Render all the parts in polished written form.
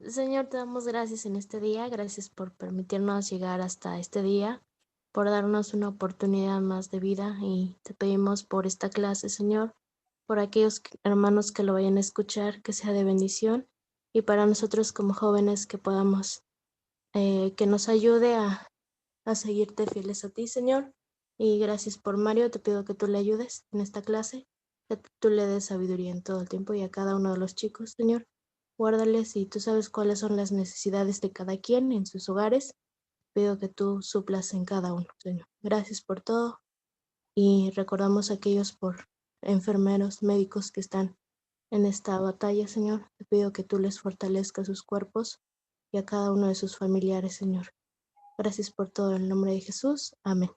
Señor, te damos gracias en este día, gracias por permitirnos llegar hasta este día, por darnos una oportunidad más de vida y te pedimos por esta clase, Señor, por aquellos hermanos que lo vayan a escuchar, que sea de bendición y para nosotros como jóvenes que podamos, que nos ayude a seguirte fieles a ti, Señor. Y gracias por Mario, te pido que tú le ayudes en esta clase, que tú le des sabiduría en todo el tiempo y a cada uno de los chicos, Señor. Guárdales y tú sabes cuáles son las necesidades de cada quien en sus hogares. Pido que tú suplas en cada uno, Señor. Gracias por todo y recordamos a aquellos por enfermeros, médicos que están en esta batalla, Señor. Te pido que tú les fortalezcas sus cuerpos y a cada uno de sus familiares, Señor. Gracias por todo en el nombre de Jesús. Amén.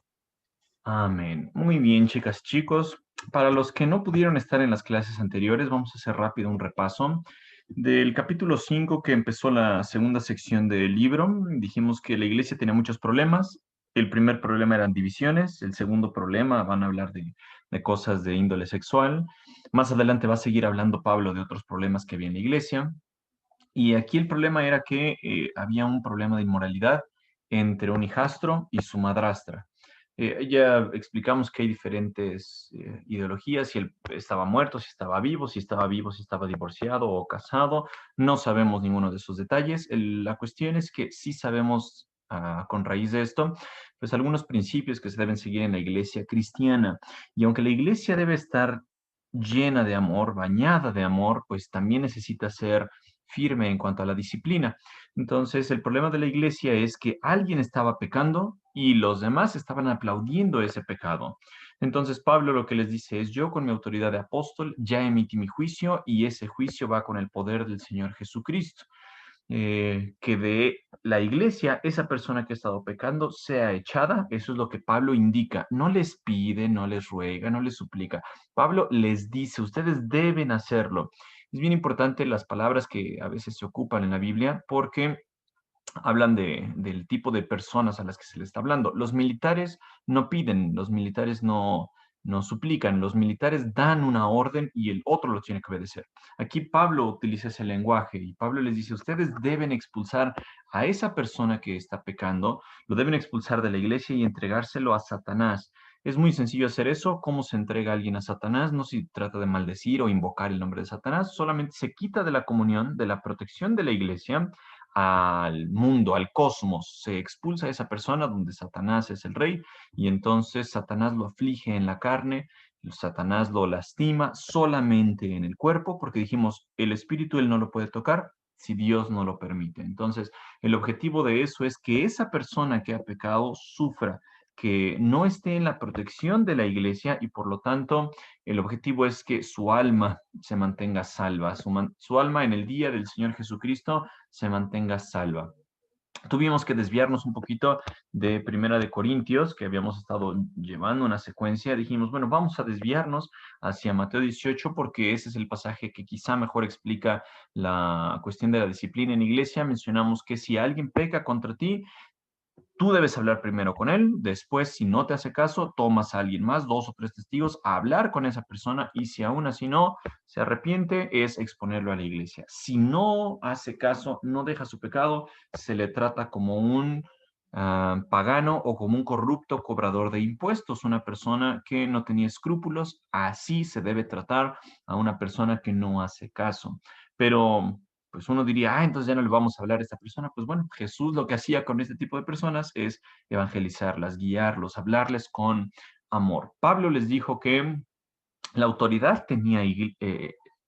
Amén. Muy bien, chicas y chicos. Para los que no pudieron estar en las clases anteriores, vamos a hacer rápido un repaso. Del capítulo 5 que empezó la segunda sección del libro, dijimos que la iglesia tenía muchos problemas. El primer problema eran divisiones, el segundo problema van a hablar de cosas de índole sexual. Más adelante va a seguir hablando Pablo de otros problemas que había en la iglesia. Y aquí el problema era que había un problema de inmoralidad entre un hijastro y su madrastra. Ya explicamos que hay diferentes ideologías, si él estaba muerto, si estaba vivo, si estaba vivo, si estaba divorciado o casado. No sabemos ninguno de esos detalles. La cuestión es que sí sabemos, con raíz de esto, pues algunos principios que se deben seguir en la iglesia cristiana. Y aunque la iglesia debe estar llena de amor, bañada de amor, pues también necesita ser firme en cuanto a la disciplina. Entonces, el problema de la iglesia es que alguien estaba pecando y los demás estaban aplaudiendo ese pecado. Entonces, Pablo lo que les dice es, yo con mi autoridad de apóstol ya emití mi juicio y ese juicio va con el poder del Señor Jesucristo. Que de la iglesia esa persona que ha estado pecando sea echada, eso es lo que Pablo indica, no les pide, no les ruega, no les suplica, Pablo les dice, ustedes deben hacerlo. Es bien importante las palabras que a veces se ocupan en la Biblia porque hablan del tipo de personas a las que se le está hablando. Los militares no piden, los militares no suplican, los militares dan una orden y el otro lo tiene que obedecer. Aquí Pablo utiliza ese lenguaje y Pablo les dice, ustedes deben expulsar a esa persona que está pecando, lo deben expulsar de la iglesia y entregárselo a Satanás. Es muy sencillo hacer eso. ¿Cómo se entrega a alguien a Satanás? No se trata de maldecir o invocar el nombre de Satanás, solamente se quita de la comunión, de la protección de la iglesia al mundo, al cosmos. Se expulsa a esa persona donde Satanás es el rey y entonces Satanás lo aflige en la carne, Satanás lo lastima solamente en el cuerpo porque dijimos, el espíritu él no lo puede tocar si Dios no lo permite. Entonces, el objetivo de eso es que esa persona que ha pecado sufra, que no esté en la protección de la iglesia y por lo tanto el objetivo es que su alma se mantenga salva, su alma en el día del Señor Jesucristo se mantenga salva. Tuvimos que desviarnos un poquito de Primera de Corintios, que habíamos estado llevando una secuencia. Dijimos, bueno, vamos a desviarnos hacia Mateo 18 porque ese es el pasaje que quizá mejor explica la cuestión de la disciplina en iglesia. Mencionamos que si alguien peca contra ti, tú debes hablar primero con él, después, si no te hace caso, tomas a alguien más, dos o tres testigos, a hablar con esa persona y si aún así no se arrepiente, es exponerlo a la iglesia. Si no hace caso, no deja su pecado, se le trata como un pagano o como un corrupto cobrador de impuestos, una persona que no tenía escrúpulos, así se debe tratar a una persona que no hace caso. Pero pues uno diría, entonces ya no le vamos a hablar a esta persona. Pues bueno, Jesús lo que hacía con este tipo de personas es evangelizarlas, guiarlos, hablarles con amor. Pablo les dijo que la autoridad tenía,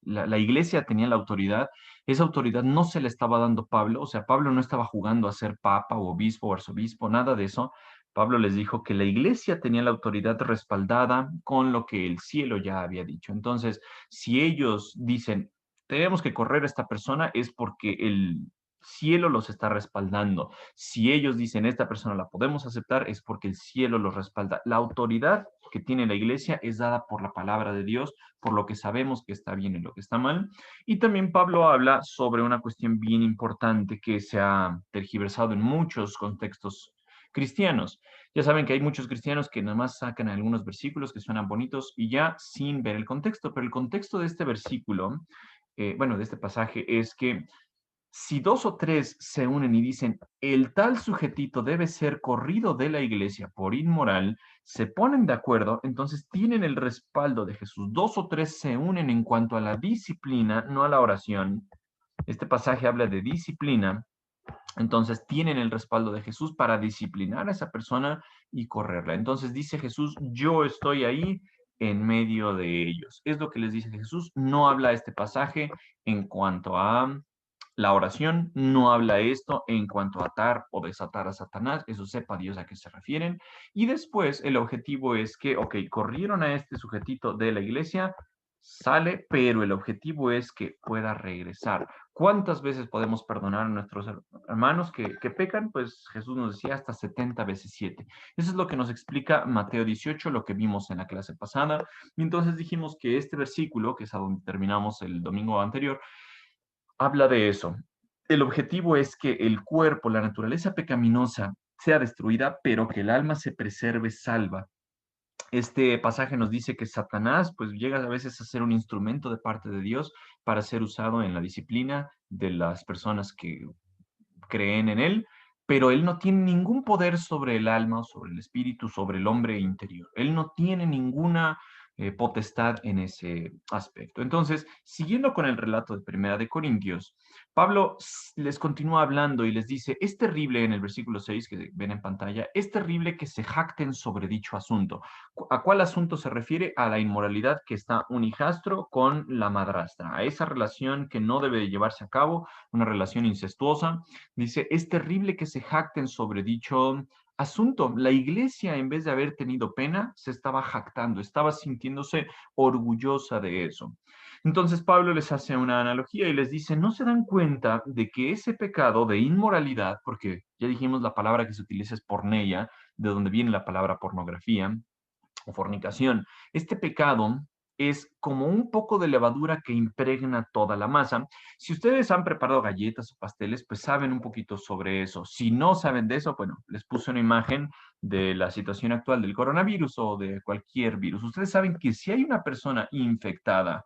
la iglesia tenía la autoridad, esa autoridad no se le estaba dando Pablo, o sea, Pablo no estaba jugando a ser papa o obispo o arzobispo, nada de eso. Pablo les dijo que la iglesia tenía la autoridad respaldada con lo que el cielo ya había dicho. Entonces, si ellos dicen, tenemos que correr a esta persona, es porque el cielo los está respaldando. Si ellos dicen, esta persona la podemos aceptar, es porque el cielo los respalda. La autoridad que tiene la iglesia es dada por la palabra de Dios, por lo que sabemos que está bien y lo que está mal. Y también Pablo habla sobre una cuestión bien importante que se ha tergiversado en muchos contextos cristianos. Ya saben que hay muchos cristianos que nada más sacan algunos versículos que suenan bonitos y ya sin ver el contexto, pero el contexto de este versículo, bueno, de este pasaje es que si 2 o 3 se unen y dicen, el tal sujetito debe ser corrido de la iglesia por inmoral, se ponen de acuerdo, entonces tienen el respaldo de Jesús. 2 o 3 se unen en cuanto a la disciplina, no a la oración. Este pasaje habla de disciplina. Entonces tienen el respaldo de Jesús para disciplinar a esa persona y correrla. Entonces dice Jesús, yo estoy ahí en medio de ellos. Es lo que les dice Jesús. No habla este pasaje en cuanto a la oración, no habla esto en cuanto a atar o desatar a Satanás. Eso sepa Dios a qué se refieren. Y después el objetivo es que, ok, corrieron a este sujetito de la iglesia, sale, pero el objetivo es que pueda regresar. ¿Cuántas veces podemos perdonar a nuestros hermanos que pecan? Pues Jesús nos decía hasta 70 veces 7. Eso es lo que nos explica Mateo 18, lo que vimos en la clase pasada. Y entonces dijimos que este versículo, que es a donde terminamos el domingo anterior, habla de eso. El objetivo es que el cuerpo, la naturaleza pecaminosa, sea destruida, pero que el alma se preserve salva. Este pasaje nos dice que Satanás pues llega a veces a ser un instrumento de parte de Dios para ser usado en la disciplina de las personas que creen en él, pero él no tiene ningún poder sobre el alma, sobre el espíritu, sobre el hombre interior. Él no tiene ninguna potestad en ese aspecto. Entonces, siguiendo con el relato de Primera de Corintios, Pablo les continúa hablando y les dice, es terrible en el versículo 6 que ven en pantalla, es terrible que se jacten sobre dicho asunto. ¿A cuál asunto se refiere? A la inmoralidad que está un hijastro con la madrastra, a esa relación que no debe de llevarse a cabo, una relación incestuosa. Dice, es terrible que se jacten sobre dicho asunto. La iglesia, en vez de haber tenido pena, se estaba jactando, estaba sintiéndose orgullosa de eso. Entonces Pablo les hace una analogía y les dice, ¿no se dan cuenta de que ese pecado de inmoralidad, porque ya dijimos la palabra que se utiliza es porneia, de donde viene la palabra pornografía o fornicación, este pecado es como un poco de levadura que impregna toda la masa? Si ustedes han preparado galletas o pasteles, pues saben un poquito sobre eso. Si no saben de eso, bueno, les puse una imagen de la situación actual del coronavirus o de cualquier virus. Ustedes saben que si hay una persona infectada,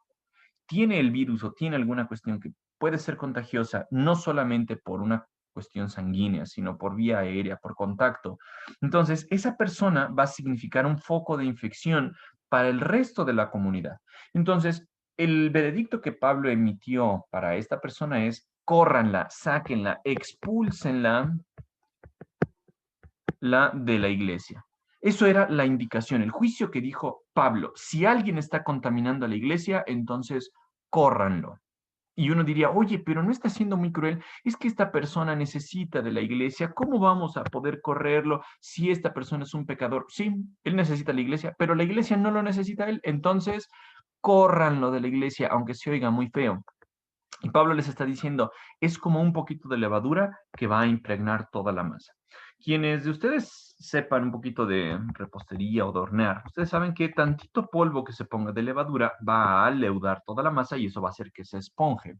tiene el virus o tiene alguna cuestión que puede ser contagiosa, no solamente por una cuestión sanguínea, sino por vía aérea, por contacto. Entonces, esa persona va a significar un foco de infección para el resto de la comunidad. Entonces, el veredicto que Pablo emitió para esta persona es, córranla, sáquenla, expúlsenla de la iglesia. Eso era la indicación, el juicio que dijo Pablo. Si alguien está contaminando a la iglesia, entonces córranlo. Y uno diría, oye, pero no está siendo muy cruel, es que esta persona necesita de la iglesia, ¿cómo vamos a poder correrlo si esta persona es un pecador? Sí, él necesita la iglesia, pero la iglesia no lo necesita a él, entonces córranlo de la iglesia, aunque se oiga muy feo. Y Pablo les está diciendo, es como un poquito de levadura que va a impregnar toda la masa. Quienes de ustedes sepan un poquito de repostería o de hornear, ustedes saben que tantito polvo que se ponga de levadura va a leudar toda la masa y eso va a hacer que se esponje.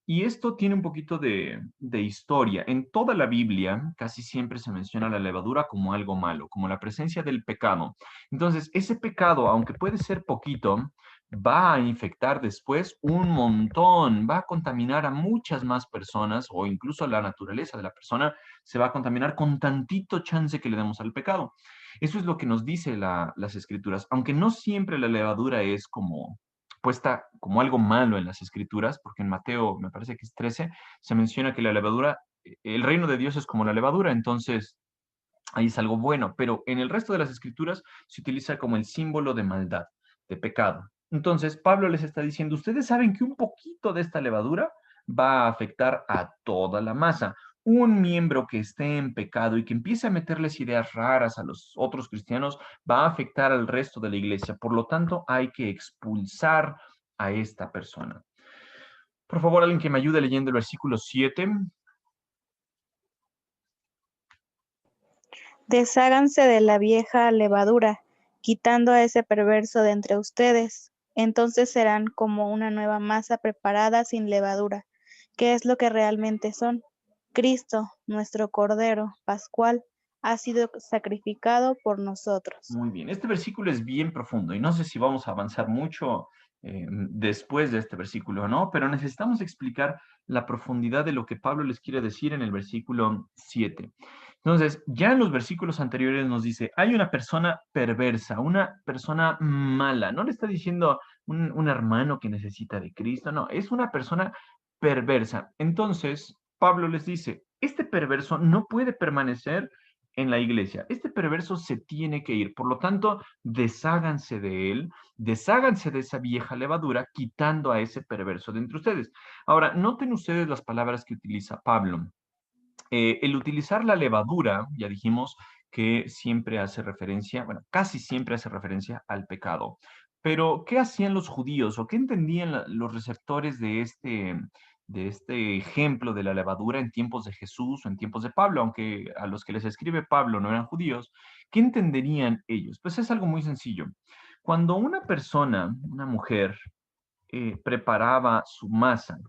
Y esto tiene un poquito de historia. En toda la Biblia casi siempre se menciona la levadura como algo malo, como la presencia del pecado. Entonces, ese pecado, aunque puede ser poquito, va a infectar después un montón, va a contaminar a muchas más personas o incluso la naturaleza de la persona se va a contaminar con tantito chance que le demos al pecado. Eso es lo que nos dice las escrituras, aunque no siempre la levadura es como puesta como algo malo en las escrituras, porque en Mateo, me parece que es 13, se menciona que la levadura, el reino de Dios es como la levadura, entonces ahí es algo bueno, pero en el resto de las escrituras se utiliza como el símbolo de maldad, de pecado. Entonces Pablo les está diciendo, ustedes saben que un poquito de esta levadura va a afectar a toda la masa. Un miembro que esté en pecado y que empiece a meterles ideas raras a los otros cristianos va a afectar al resto de la iglesia. Por lo tanto, hay que expulsar a esta persona. Por favor, alguien que me ayude leyendo el versículo 7. Desháganse de la vieja levadura, quitando a ese perverso de entre ustedes. Entonces serán como una nueva masa preparada sin levadura, que es lo que realmente son. Cristo, nuestro Cordero Pascual, ha sido sacrificado por nosotros. Muy bien, este versículo es bien profundo y no sé si vamos a avanzar mucho después de este versículo, ¿no? Pero necesitamos explicar la profundidad de lo que Pablo les quiere decir en el versículo 7. Entonces, ya en los versículos anteriores nos dice, hay una persona perversa, una persona mala. No le está diciendo un hermano que necesita de Cristo, no, es una persona perversa. Entonces, Pablo les dice, este perverso no puede permanecer en la iglesia. Este perverso se tiene que ir. Por lo tanto, desháganse de él, desháganse de esa vieja levadura, quitando a ese perverso de entre ustedes. Ahora, noten ustedes las palabras que utiliza Pablo. El utilizar la levadura, ya dijimos que siempre hace referencia, bueno, casi siempre hace referencia al pecado. Pero, ¿qué hacían los judíos o qué entendían los receptores de este ejemplo de la levadura en tiempos de Jesús o en tiempos de Pablo? Aunque a los que les escribe Pablo no eran judíos, ¿qué entenderían ellos? Pues es algo muy sencillo. Cuando una persona, una mujer, preparaba su masa,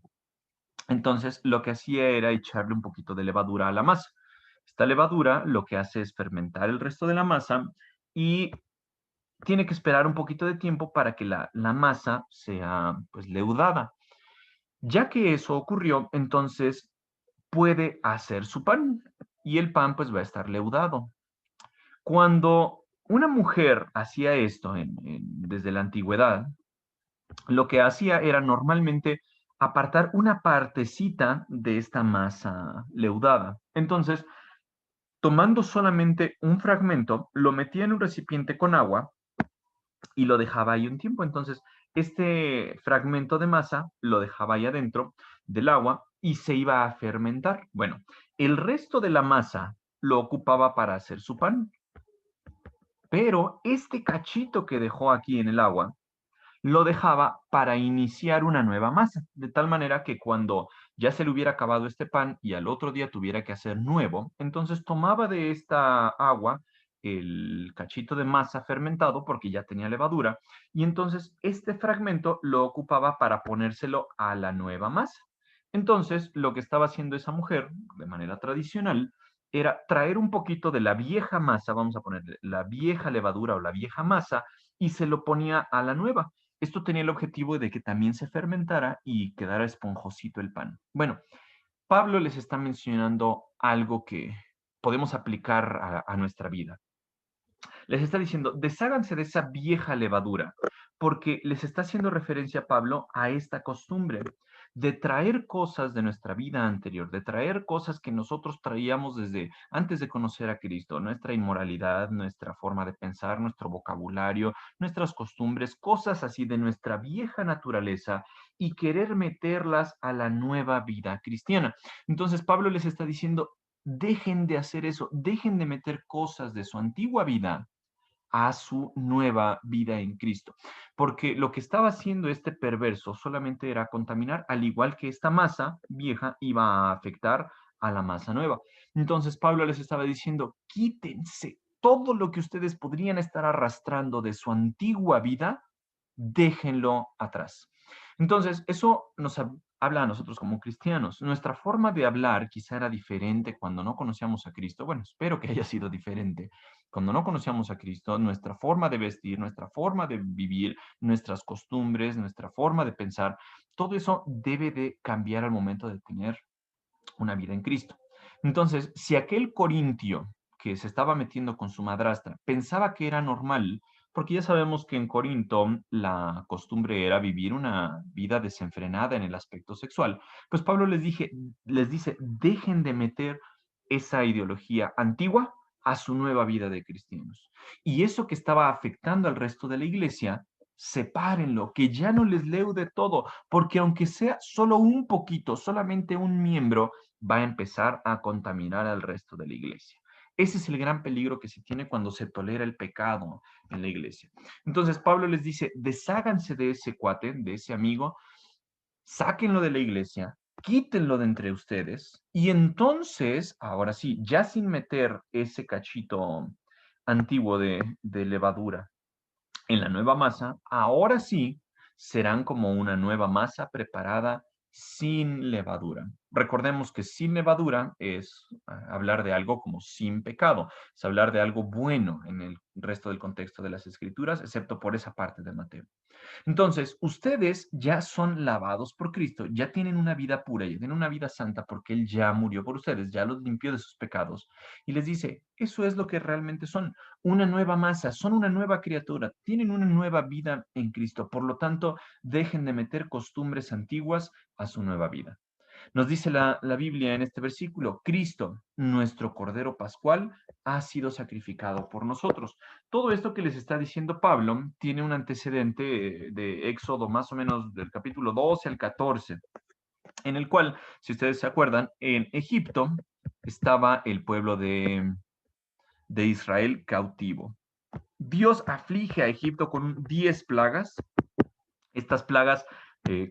entonces, lo que hacía era echarle un poquito de levadura a la masa. Esta levadura lo que hace es fermentar el resto de la masa y tiene que esperar un poquito de tiempo para que la masa sea pues leudada. Ya que eso ocurrió, entonces puede hacer su pan y el pan pues va a estar leudado. Cuando una mujer hacía esto desde la antigüedad, lo que hacía era normalmente apartar una partecita de esta masa leudada. Entonces, tomando solamente un fragmento, lo metía en un recipiente con agua y lo dejaba ahí un tiempo. Entonces, este fragmento de masa lo dejaba ahí adentro del agua y se iba a fermentar. Bueno, el resto de la masa lo ocupaba para hacer su pan, pero este cachito que dejó aquí en el agua lo dejaba para iniciar una nueva masa, de tal manera que cuando ya se le hubiera acabado este pan y al otro día tuviera que hacer nuevo, entonces tomaba de esta agua el cachito de masa fermentado porque ya tenía levadura y entonces este fragmento lo ocupaba para ponérselo a la nueva masa. Entonces, lo que estaba haciendo esa mujer de manera tradicional era traer un poquito de la vieja masa, vamos a ponerle la vieja levadura o la vieja masa, y se lo ponía a la nueva. Esto tenía el objetivo de que también se fermentara y quedara esponjosito el pan. Bueno, Pablo les está mencionando algo que podemos aplicar a nuestra vida. Les está diciendo, desháganse de esa vieja levadura, porque les está haciendo referencia Pablo a esta costumbre de traer cosas de nuestra vida anterior, de traer cosas que nosotros traíamos desde antes de conocer a Cristo, nuestra inmoralidad, nuestra forma de pensar, nuestro vocabulario, nuestras costumbres, cosas así de nuestra vieja naturaleza y querer meterlas a la nueva vida cristiana. Entonces Pablo les está diciendo, dejen de hacer eso, dejen de meter cosas de su antigua vida a su nueva vida en Cristo. Porque lo que estaba haciendo este perverso solamente era contaminar, al igual que esta masa vieja iba a afectar a la masa nueva. Entonces Pablo les estaba diciendo, quítense todo lo que ustedes podrían estar arrastrando de su antigua vida, déjenlo atrás. Entonces, eso nos habla a nosotros como cristianos. Nuestra forma de hablar quizá era diferente cuando no conocíamos a Cristo. Bueno, espero que haya sido diferente. Cuando no conocíamos a Cristo, nuestra forma de vestir, nuestra forma de vivir, nuestras costumbres, nuestra forma de pensar, todo eso debe de cambiar al momento de tener una vida en Cristo. Entonces, si aquel corintio que se estaba metiendo con su madrastra pensaba que era normal, porque ya sabemos que en Corinto la costumbre era vivir una vida desenfrenada en el aspecto sexual, pues Pablo les dice, dejen de meter esa ideología antigua a su nueva vida de cristianos. Y eso que estaba afectando al resto de la iglesia, sepárenlo, que ya no les leude todo, porque aunque sea solo un poquito, solamente un miembro, va a empezar a contaminar al resto de la iglesia. Ese es el gran peligro que se tiene cuando se tolera el pecado en la iglesia. Entonces Pablo les dice, desháganse de ese cuate, de ese amigo, sáquenlo de la iglesia, quítenlo de entre ustedes y entonces, ahora sí, ya sin meter ese cachito antiguo de levadura en la nueva masa, ahora sí serán como una nueva masa preparada sin levadura. Recordemos que sin levadura es hablar de algo como sin pecado, es hablar de algo bueno resto del contexto de las Escrituras, excepto por esa parte de Mateo. Entonces, ustedes ya son lavados por Cristo, ya tienen una vida pura, ya tienen una vida santa porque Él ya murió por ustedes, ya los limpió de sus pecados. Y les dice, eso es lo que realmente son, una nueva masa, son una nueva criatura, tienen una nueva vida en Cristo. Por lo tanto, dejen de meter costumbres antiguas a su nueva vida. Nos dice la Biblia en este versículo, Cristo, nuestro Cordero Pascual, ha sido sacrificado por nosotros. Todo esto que les está diciendo Pablo tiene un antecedente de Éxodo más o menos del capítulo 12 al 14, en el cual, si ustedes se acuerdan, en Egipto estaba el pueblo de Israel cautivo. Dios aflige a Egipto con 10 plagas. Estas plagas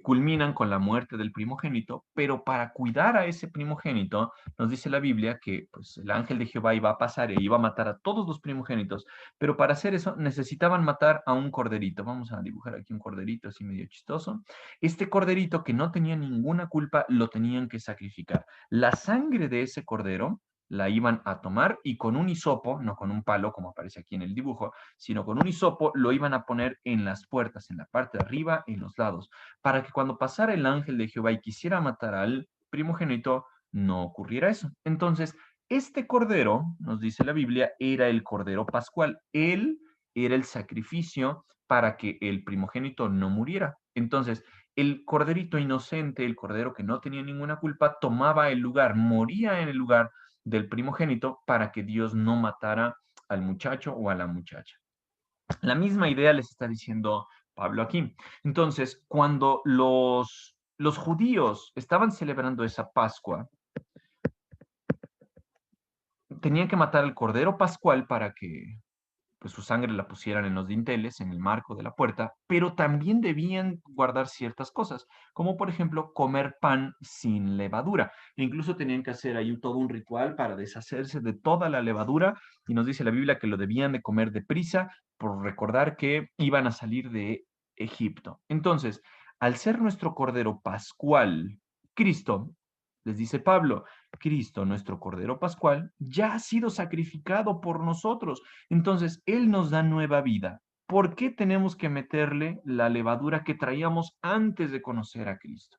culminan con la muerte del primogénito, pero para cuidar a ese primogénito, nos dice la Biblia que pues, el ángel de Jehová iba a pasar e iba a matar a todos los primogénitos, pero para hacer eso necesitaban matar a un corderito. Vamos a dibujar aquí un corderito así medio chistoso. Este corderito que no tenía ninguna culpa, lo tenían que sacrificar. La sangre de ese cordero la iban a tomar y con un hisopo, no con un palo como aparece aquí en el dibujo, sino con un hisopo lo iban a poner en las puertas, en la parte de arriba, en los lados, para que cuando pasara el ángel de Jehová y quisiera matar al primogénito, no ocurriera eso. Entonces, este cordero, nos dice la Biblia, era el cordero pascual. Él era el sacrificio para que el primogénito no muriera. Entonces, el corderito inocente, el cordero que no tenía ninguna culpa, tomaba el lugar, moría en el lugar del primogénito para que Dios no matara al muchacho o a la muchacha. La misma idea les está diciendo Pablo aquí. Entonces, cuando los judíos estaban celebrando esa Pascua, tenían que matar al cordero pascual para que pues su sangre la pusieran en los dinteles, en el marco de la puerta, pero también debían guardar ciertas cosas, como por ejemplo comer pan sin levadura. E incluso tenían que hacer ahí todo un ritual para deshacerse de toda la levadura, y nos dice la Biblia que lo debían de comer deprisa por recordar que iban a salir de Egipto. Entonces, al ser nuestro Cordero Pascual, Cristo, les dice Pablo, Cristo, nuestro Cordero Pascual, ya ha sido sacrificado por nosotros. Entonces, Él nos da nueva vida. ¿Por qué tenemos que meterle la levadura que traíamos antes de conocer a Cristo?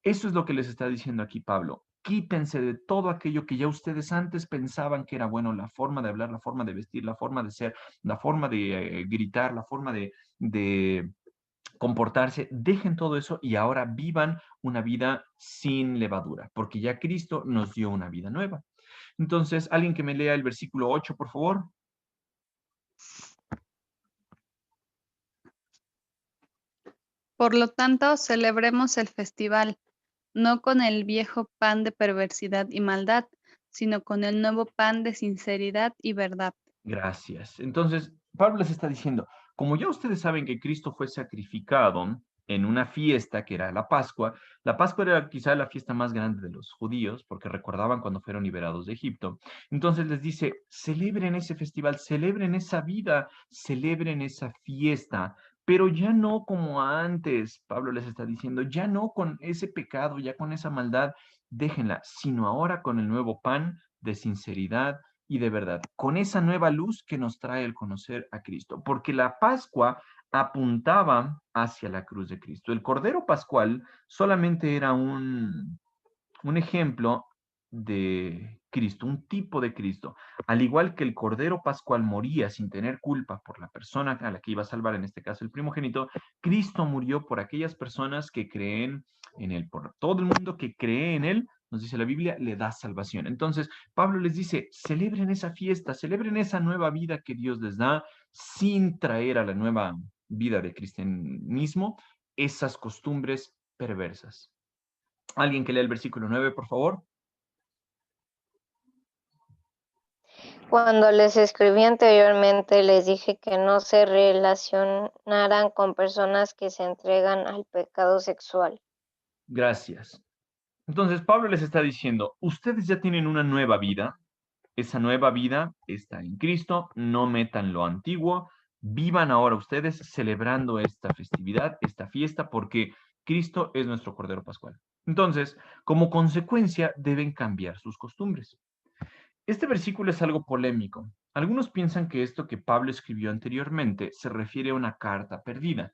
Eso es lo que les está diciendo aquí Pablo. Quítense de todo aquello que ya ustedes antes pensaban que era bueno, la forma de hablar, la forma de vestir, la forma de ser, la forma de gritar, la forma de comportarse, dejen todo eso y ahora vivan una vida sin levadura, porque ya Cristo nos dio una vida nueva. Entonces, alguien que me lea el versículo 8, por favor. Por lo tanto, celebremos el festival, no con el viejo pan de perversidad y maldad, sino con el nuevo pan de sinceridad y verdad. Gracias. Entonces, Pablo les está diciendo, como ya ustedes saben que Cristo fue sacrificado en una fiesta que era la Pascua era quizá la fiesta más grande de los judíos, porque recordaban cuando fueron liberados de Egipto. Entonces les dice, celebren ese festival, celebren esa vida, celebren esa fiesta, pero ya no como antes, Pablo les está diciendo, ya no con ese pecado, ya con esa maldad, déjenla, sino ahora con el nuevo pan de sinceridad y de verdad, con esa nueva luz que nos trae el conocer a Cristo, porque la Pascua apuntaba hacia la cruz de Cristo. El Cordero Pascual solamente era un ejemplo de Cristo, un tipo de Cristo. Al igual que el Cordero Pascual moría sin tener culpa por la persona a la que iba a salvar, en este caso el primogénito, Cristo murió por aquellas personas que creen en Él, por todo el mundo que cree en Él, nos dice la Biblia, le da salvación. Entonces, Pablo les dice, celebren esa fiesta, celebren esa nueva vida que Dios les da sin traer a la nueva vida de cristianismo esas costumbres perversas. Alguien que lea el versículo 9, por favor. Cuando les escribí anteriormente, les dije que no se relacionaran con personas que se entregan al pecado sexual. Gracias. Entonces, Pablo les está diciendo, ustedes ya tienen una nueva vida. Esa nueva vida está en Cristo. No metan lo antiguo. Vivan ahora ustedes celebrando esta festividad, esta fiesta, porque Cristo es nuestro Cordero Pascual. Entonces, como consecuencia, deben cambiar sus costumbres. Este versículo es algo polémico. Algunos piensan que esto que Pablo escribió anteriormente se refiere a una carta perdida.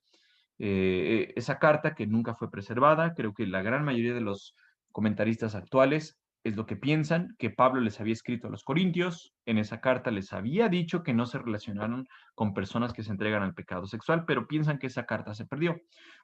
Esa carta que nunca fue preservada, creo que la gran mayoría de los comentaristas actuales es lo que piensan, que Pablo les había escrito a los corintios, en esa carta les había dicho que no se relacionaron con personas que se entregan al pecado sexual, pero piensan que esa carta se perdió.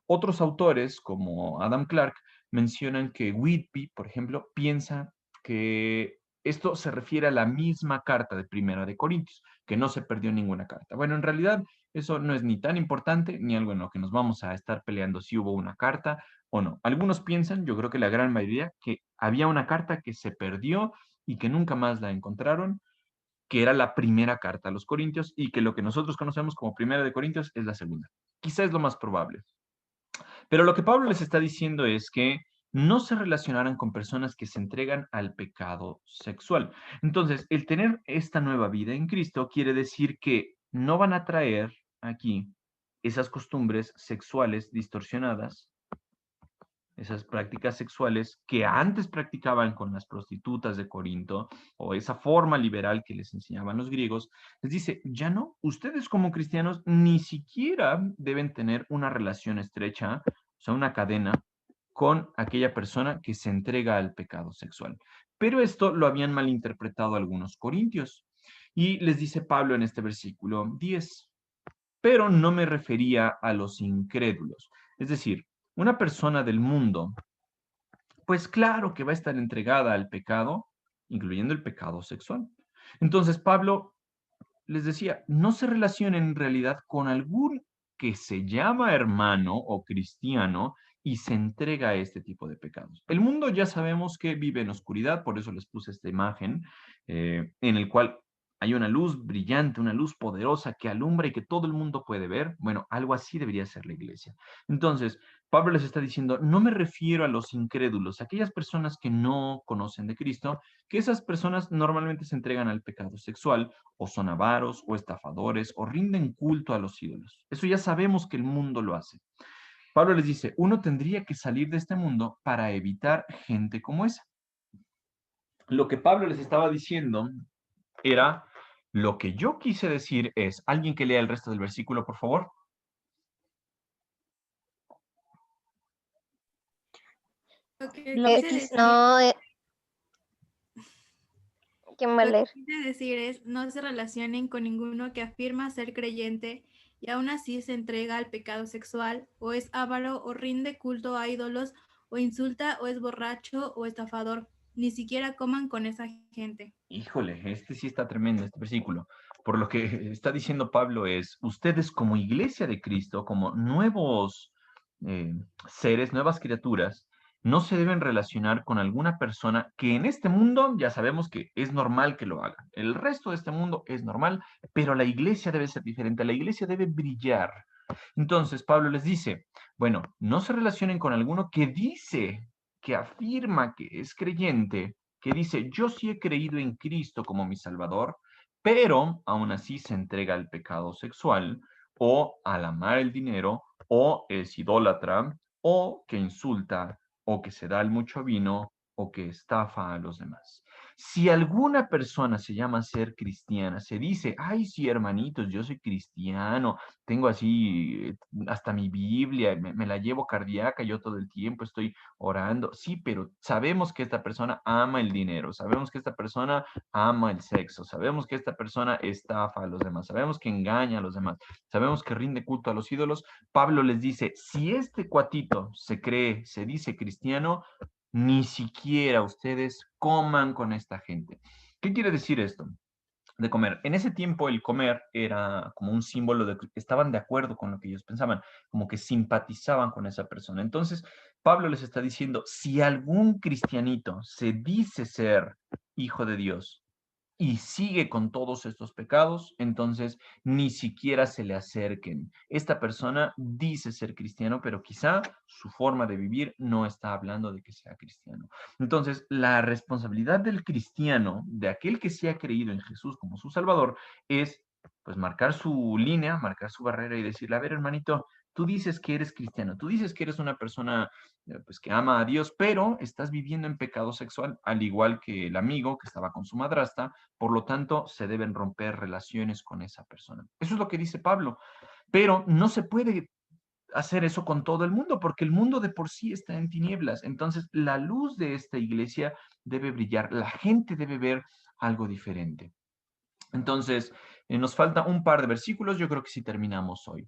Otros autores, como Adam Clark, mencionan que Whitby, por ejemplo, piensa que esto se refiere a la misma carta de Primera de Corintios, que no se perdió ninguna carta. Bueno, en realidad eso no es ni tan importante ni algo en lo que nos vamos a estar peleando si hubo una carta o no. Algunos piensan, yo creo que la gran mayoría, que había una carta que se perdió y que nunca más la encontraron, que era la primera carta a los Corintios y que lo que nosotros conocemos como Primera de Corintios es la segunda. Quizá es lo más probable. Pero lo que Pablo les está diciendo es que no se relacionaran con personas que se entregan al pecado sexual. Entonces, el tener esta nueva vida en Cristo quiere decir que no van a traer aquí esas costumbres sexuales distorsionadas, esas prácticas sexuales que antes practicaban con las prostitutas de Corinto, o esa forma liberal que les enseñaban los griegos. Les dice, ya no, ustedes como cristianos ni siquiera deben tener una relación estrecha, o sea, una cadena con aquella persona que se entrega al pecado sexual. Pero esto lo habían malinterpretado algunos corintios. Y les dice Pablo en este versículo 10, pero no me refería a los incrédulos. Es decir, una persona del mundo, pues claro que va a estar entregada al pecado, incluyendo el pecado sexual. Entonces Pablo les decía, no se relacionen en realidad con algún que se llama hermano o cristiano y se entrega a este tipo de pecados. El mundo ya sabemos que vive en oscuridad, por eso les puse esta imagen, en el cual hay una luz brillante, una luz poderosa que alumbra y que todo el mundo puede ver. Bueno, algo así debería ser la iglesia. Entonces, Pablo les está diciendo, no me refiero a los incrédulos, aquellas personas que no conocen de Cristo, que esas personas normalmente se entregan al pecado sexual, o son avaros, o estafadores, o rinden culto a los ídolos. Eso ya sabemos que el mundo lo hace. Pablo les dice, uno tendría que salir de este mundo para evitar gente como esa. Lo que Pablo les estaba diciendo era, lo que yo quise decir es, ¿alguien que lea el resto del versículo, por favor? Lo que No, ¿quién va a Lo que leer? quise decir es, no se relacionen con ninguno que afirma ser creyente y aún así se entrega al pecado sexual, o es avaro, o rinde culto a ídolos, o insulta, o es borracho, o estafador. Ni siquiera coman con esa gente. Híjole, este sí está tremendo, este versículo. Por lo que está diciendo Pablo es, ustedes como iglesia de Cristo, como nuevos seres, nuevas criaturas, no se deben relacionar con alguna persona que en este mundo ya sabemos que es normal que lo haga. El resto de este mundo es normal, pero la iglesia debe ser diferente, la iglesia debe brillar. Entonces Pablo les dice, bueno, no se relacionen con alguno que dice, que afirma que es creyente, que dice, yo sí he creído en Cristo como mi Salvador, pero aún así se entrega al pecado sexual o al amar el dinero o es idólatra o que insulta o que se da el mucho vino o que estafa a los demás. Si alguna persona se llama ser cristiana, se dice, ay, sí, hermanitos, yo soy cristiano, tengo así hasta mi Biblia, me la llevo cardíaca, yo todo el tiempo estoy orando. Sí, pero sabemos que esta persona ama el dinero, sabemos que esta persona ama el sexo, sabemos que esta persona estafa a los demás, sabemos que engaña a los demás, sabemos que rinde culto a los ídolos. Pablo les dice, si este cuatito se cree, se dice cristiano, ni siquiera ustedes coman con esta gente. ¿Qué quiere decir esto? De comer. En ese tiempo el comer era como un símbolo de que estaban de acuerdo con lo que ellos pensaban, como que simpatizaban con esa persona. Entonces, Pablo les está diciendo, si algún cristianito se dice ser hijo de Dios y sigue con todos estos pecados, entonces ni siquiera se le acerquen. Esta persona dice ser cristiano, pero quizá su forma de vivir no está hablando de que sea cristiano. Entonces, la responsabilidad del cristiano, de aquel que se ha creído en Jesús como su Salvador, es pues marcar su línea, marcar su barrera y decirle, a ver, hermanito, Tú dices que eres cristiano, tú dices que eres una persona pues, que ama a Dios, pero estás viviendo en pecado sexual, al igual que el amigo que estaba con su madrastra, por lo tanto, se deben romper relaciones con esa persona. Eso es lo que dice Pablo, pero no se puede hacer eso con todo el mundo, porque el mundo de por sí está en tinieblas. Entonces, la luz de esta iglesia debe brillar, la gente debe ver algo diferente. Entonces, nos falta un par de versículos, yo creo que sí terminamos hoy.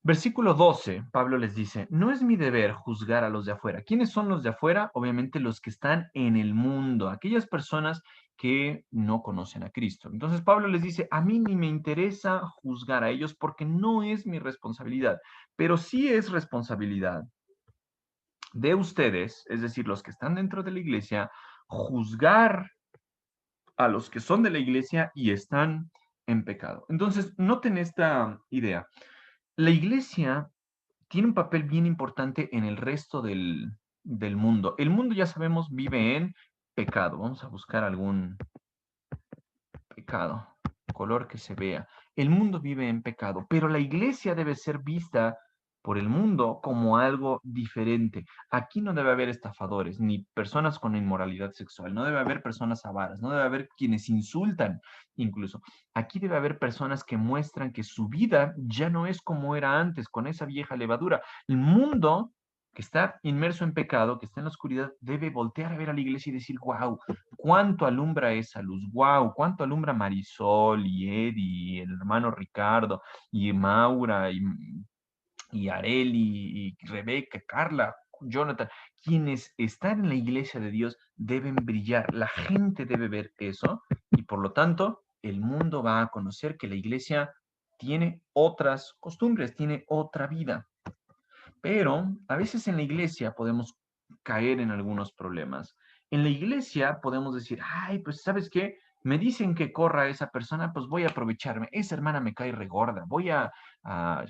Versículo 12, Pablo les dice, no es mi deber juzgar a los de afuera. ¿Quiénes son los de afuera? Obviamente los que están en el mundo, aquellas personas que no conocen a Cristo. Entonces Pablo les dice, a mí ni me interesa juzgar a ellos porque no es mi responsabilidad, pero sí es responsabilidad de ustedes, es decir, los que están dentro de la iglesia, juzgar a los que son de la iglesia y están en pecado. Entonces, noten esta idea. La iglesia tiene un papel bien importante en el resto del mundo. El mundo, ya sabemos, vive en pecado. Vamos a buscar algún pecado, color que se vea. El mundo vive en pecado, pero la iglesia debe ser vista por el mundo como algo diferente. Aquí no debe haber estafadores, ni personas con inmoralidad sexual, no debe haber personas avaras, no debe haber quienes insultan incluso. Aquí debe haber personas que muestran que su vida ya no es como era antes, con esa vieja levadura. El mundo que está inmerso en pecado, que está en la oscuridad, debe voltear a ver a la iglesia y decir, wow, cuánto alumbra esa luz, wow, cuánto alumbra Marisol y Eddie, el hermano Ricardo, y Maura, y Areli, y Rebeca, Carla, Jonathan, quienes están en la iglesia de Dios deben brillar, la gente debe ver eso, y por lo tanto, el mundo va a conocer que la iglesia tiene otras costumbres, tiene otra vida. Pero a veces en la iglesia podemos caer en algunos problemas. En la iglesia podemos decir, ay, pues ¿sabes qué? Me dicen que corra a esa persona, pues voy a aprovecharme. Esa hermana me cae regorda, voy a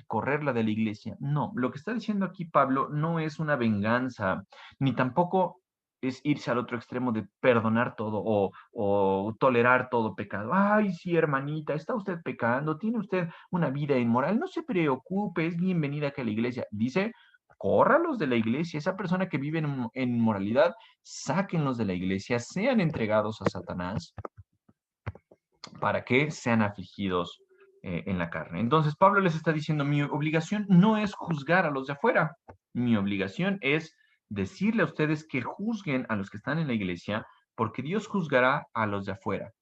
correrla de la iglesia. No, lo que está diciendo aquí Pablo no es una venganza, ni tampoco es irse al otro extremo de perdonar todo o tolerar todo pecado. Ay, sí, hermanita, está usted pecando, tiene usted una vida inmoral, no se preocupe, es bienvenida que a la iglesia. Dice, córralos de la iglesia, esa persona que vive en moralidad, sáquenlos de la iglesia, sean entregados a Satanás para que sean afligidos en la carne. Entonces Pablo les está diciendo, mi obligación no es juzgar a los de afuera, mi obligación es decirle a ustedes que juzguen a los que están en la iglesia, porque Dios juzgará a los de afuera.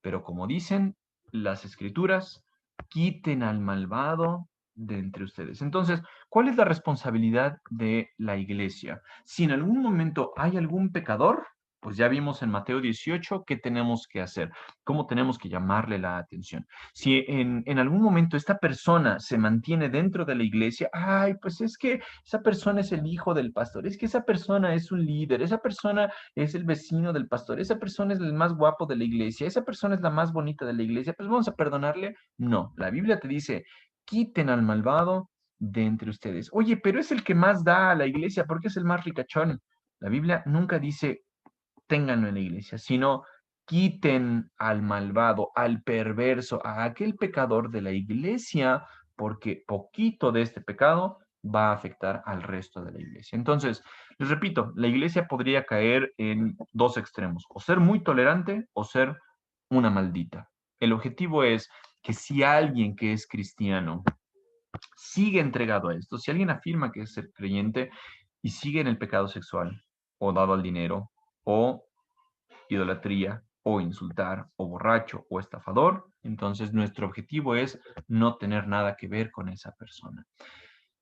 Pero como dicen las escrituras, quiten al malvado de entre ustedes. Entonces, ¿cuál es la responsabilidad de la iglesia? Si en algún momento hay algún pecador, pues ya vimos en Mateo 18 qué tenemos que hacer, cómo tenemos que llamarle la atención. Si en algún momento esta persona se mantiene dentro de la iglesia, ay, pues es que esa persona es el hijo del pastor, es que esa persona es un líder, esa persona es el vecino del pastor, esa persona es el más guapo de la iglesia, esa persona es la más bonita de la iglesia, pues vamos a perdonarle. No, la Biblia te dice, quiten al malvado de entre ustedes. Oye, pero es el que más da a la iglesia porque es el más ricachón. La Biblia nunca dice, ténganlo en la iglesia, sino quiten al malvado, al perverso, a aquel pecador de la iglesia, porque poquito de este pecado va a afectar al resto de la iglesia. Entonces, les repito, la iglesia podría caer en dos extremos, o ser muy tolerante o ser una maldita. El objetivo es que si alguien que es cristiano sigue entregado a esto, si alguien afirma que es ser creyente y sigue en el pecado sexual, o dado al dinero, o idolatría, o insultar, o borracho, o estafador, entonces nuestro objetivo es no tener nada que ver con esa persona.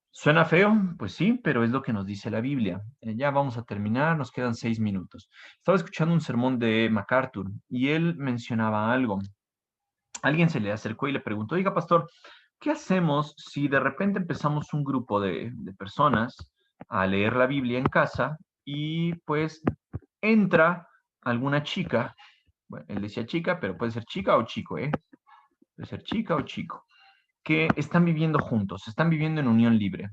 ¿Suena feo? Pues sí, pero es lo que nos dice la Biblia. Ya vamos a terminar, nos quedan 6 minutos. Estaba escuchando un sermón de MacArthur y él mencionaba algo. Alguien se le acercó y le preguntó, oiga, pastor, ¿qué hacemos si de repente empezamos un grupo de personas a leer la Biblia en casa y pues entra alguna chica, bueno, él decía chica, pero puede ser chica o chico, ¿eh? Puede ser chica o chico, que están viviendo juntos, están viviendo en unión libre.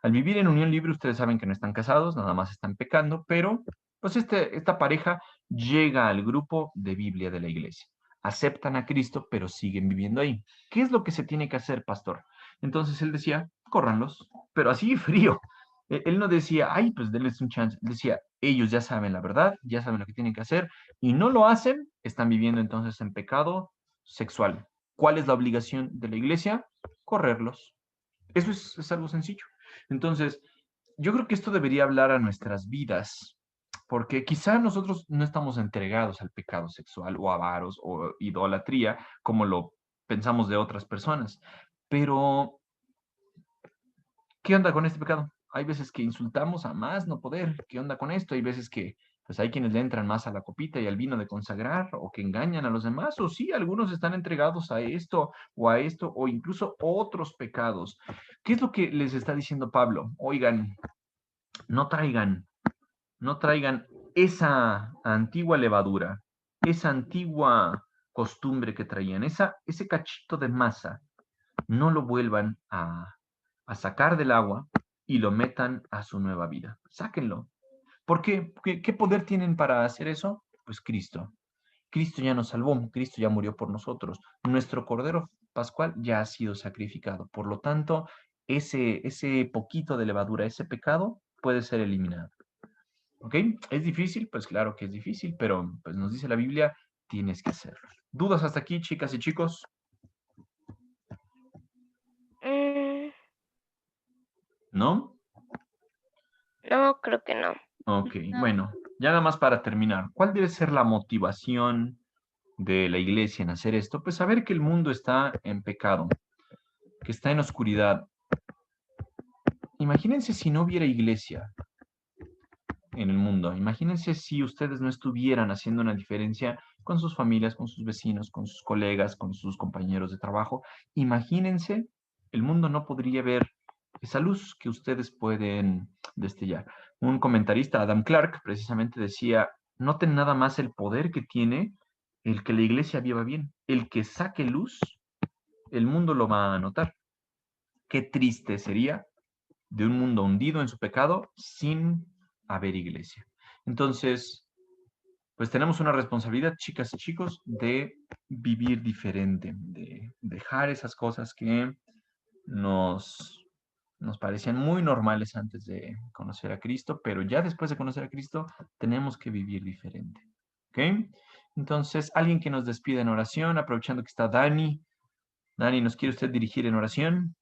Al vivir en unión libre, ustedes saben que no están casados, nada más están pecando, pero pues esta pareja llega al grupo de Biblia de la iglesia. Aceptan a Cristo, pero siguen viviendo ahí. ¿Qué es lo que se tiene que hacer, pastor? Entonces él decía, córranlos, pero así frío. Él no decía, ay, pues denles un chance. Él decía, ellos ya saben la verdad, ya saben lo que tienen que hacer, y no lo hacen, están viviendo entonces en pecado sexual. ¿Cuál es la obligación de la iglesia? Correrlos. Eso es algo sencillo. Entonces, yo creo que esto debería hablar a nuestras vidas, porque quizá nosotros no estamos entregados al pecado sexual o avaros o idolatría como lo pensamos de otras personas, pero ¿qué onda con este pecado? Hay veces que insultamos a más no poder. ¿Qué onda con esto? Hay veces que pues hay quienes le entran más a la copita y al vino de consagrar o que engañan a los demás, o sí, algunos están entregados a esto o incluso otros pecados. ¿Qué es lo que les está diciendo Pablo? Oigan, no traigan, no traigan esa antigua levadura, esa antigua costumbre que traían, ese cachito de masa, no lo vuelvan a sacar del agua y lo metan a su nueva vida. Sáquenlo. ¿Por qué? ¿Qué poder tienen para hacer eso? Pues Cristo. Cristo ya nos salvó, Cristo ya murió por nosotros. Nuestro Cordero Pascual ya ha sido sacrificado. Por lo tanto, ese poquito de levadura, ese pecado, puede ser eliminado. ¿Ok? ¿Es difícil? Pues claro que es difícil, pero pues nos dice la Biblia, tienes que hacerlo. ¿Dudas hasta aquí, chicas y chicos? ¿No? No, creo que no. Ok, No. bueno, ya nada más para terminar, ¿cuál debe ser la motivación de la iglesia en hacer esto? Pues saber que el mundo está en pecado, que está en oscuridad. Imagínense si no hubiera iglesia en el mundo. Imagínense si ustedes no estuvieran haciendo una diferencia con sus familias, con sus vecinos, con sus colegas, con sus compañeros de trabajo. Imagínense, el mundo no podría ver esa luz que ustedes pueden destellar. Un comentarista, Adam Clark, precisamente decía, noten nada más el poder que tiene el que la iglesia viva bien. El que saque luz, el mundo lo va a notar. Qué triste sería de un mundo hundido en su pecado sin haber iglesia. Entonces, pues tenemos una responsabilidad, chicas y chicos, de vivir diferente, de dejar esas cosas que nos parecían muy normales antes de conocer a Cristo, pero ya después de conocer a Cristo tenemos que vivir diferente. ¿Ok? Entonces, alguien que nos despida en oración, aprovechando que está Dani. Dani, ¿nos quiere usted dirigir en oración?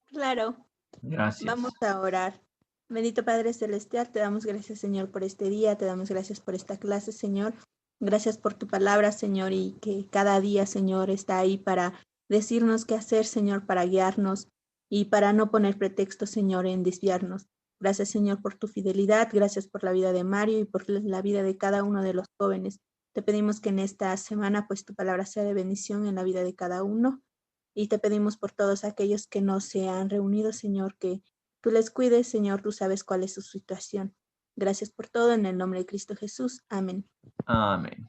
Claro, Gracias. vamos a orar. Bendito Padre Celestial, te damos gracias, Señor, por este día, te damos gracias por esta clase, Señor. Gracias por tu palabra, Señor, y que cada día, Señor, está ahí para decirnos qué hacer, Señor, para guiarnos y para no poner pretexto, Señor, en desviarnos. Gracias, Señor, por tu fidelidad, gracias por la vida de Mario y por la vida de cada uno de los jóvenes. Te pedimos que en esta semana, pues, tu palabra sea de bendición en la vida de cada uno. Y te pedimos por todos aquellos que no se han reunido, Señor, que tú les cuides, Señor, tú sabes cuál es su situación. Gracias por todo, en el nombre de Cristo Jesús. Amén. Amén.